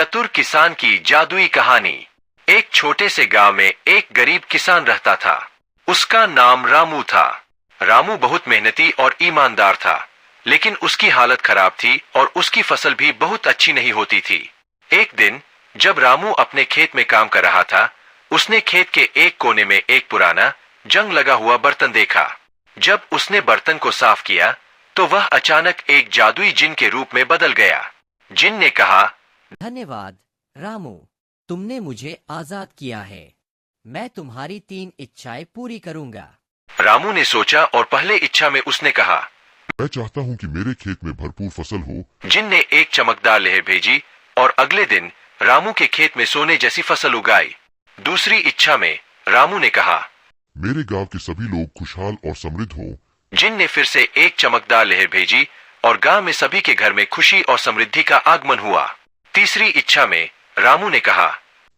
चतुर किसान की जादुई कहानी। एक छोटे से गांव में एक गरीब किसान रहता था। उसका नाम रामू था। रामू बहुत मेहनती और ईमानदार था, लेकिन उसकी हालत खराब थी और उसकी फसल भी बहुत अच्छी नहीं होती थी। एक दिन जब रामू अपने खेत में काम कर रहा था, उसने खेत के एक कोने में एक पुराना जंग लगा हुआ बर्तन देखा। जब उसने बर्तन को साफ किया तो वह अचानक एक जादुई जिन के रूप में बदल गया। जिन ने कहा, धन्यवाद रामू, तुमने मुझे आजाद किया है। मैं तुम्हारी 3 इच्छाएं पूरी करूंगा। रामू ने सोचा और पहले इच्छा में उसने कहा, मैं चाहता हूँ कि मेरे खेत में भरपूर फसल हो। जिन ने एक चमकदार लहर भेजी और अगले दिन रामू के खेत में सोने जैसी फसल उगाई। दूसरी इच्छा में रामू ने कहा, मेरे गांव के सभी लोग खुशहाल और समृद्ध हो। जिन ने फिर से एक चमकदार लहर भेजी और गांव में सभी के घर में खुशी और समृद्धि का आगमन हुआ। तीसरी इच्छा में रामू ने कहा,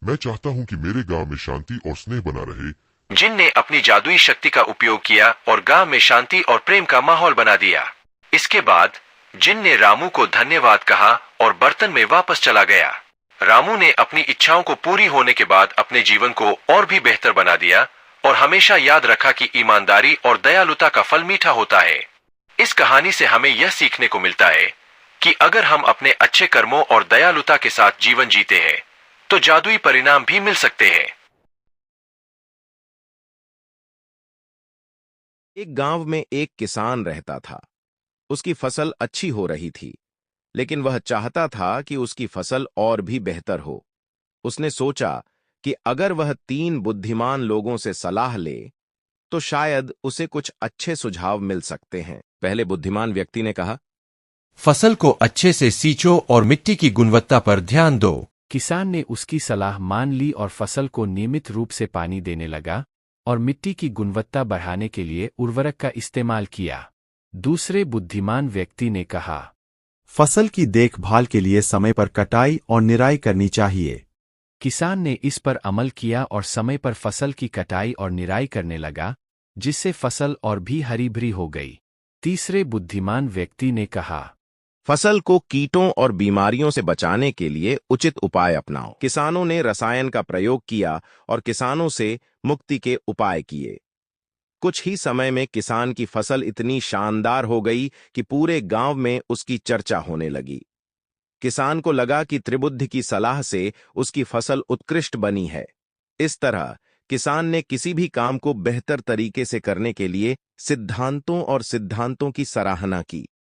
मैं चाहता हूँ कि मेरे गांव में शांति और स्नेह बना रहे। जिन ने अपनी जादुई शक्ति का उपयोग किया और गांव में शांति और प्रेम का माहौल बना दिया। इसके बाद जिन ने रामू को धन्यवाद कहा और बर्तन में वापस चला गया। रामू ने अपनी इच्छाओं को पूरी होने के बाद अपने जीवन को और भी बेहतर बना दिया और हमेशा याद रखा कि ईमानदारी और दयालुता का फल मीठा होता है। इस कहानी से हमें यह सीखने को मिलता है कि अगर हम अपने अच्छे कर्मों और दयालुता के साथ जीवन जीते हैं तो जादुई परिणाम भी मिल सकते हैं। एक गांव में एक किसान रहता था। उसकी फसल अच्छी हो रही थी, लेकिन वह चाहता था कि उसकी फसल और भी बेहतर हो। उसने सोचा कि अगर वह 3 बुद्धिमान लोगों से सलाह ले तो शायद उसे कुछ अच्छे सुझाव मिल सकते हैं। पहले बुद्धिमान व्यक्ति ने कहा, फसल को अच्छे से सींचो और मिट्टी की गुणवत्ता पर ध्यान दो। किसान ने उसकी सलाह मान ली और फसल को नियमित रूप से पानी देने लगा और मिट्टी की गुणवत्ता बढ़ाने के लिए उर्वरक का इस्तेमाल किया। दूसरे बुद्धिमान व्यक्ति ने कहा, फसल की देखभाल के लिए समय पर कटाई और निराई करनी चाहिए। किसान ने इस पर अमल किया और समय पर फसल की कटाई और निराई करने लगा, जिससे फसल और भी हरी भरी हो गई। तीसरे बुद्धिमान व्यक्ति ने कहा, फसल को कीटों और बीमारियों से बचाने के लिए उचित उपाय अपनाओ। किसानों ने रसायन का प्रयोग किया और किसानों से मुक्ति के उपाय किए। कुछ ही समय में किसान की फसल इतनी शानदार हो गई कि पूरे गांव में उसकी चर्चा होने लगी। किसान को लगा कि त्रिबुद्धि की सलाह से उसकी फसल उत्कृष्ट बनी है। इस तरह किसान ने किसी भी काम को बेहतर तरीके से करने के लिए सिद्धांतों की सराहना की।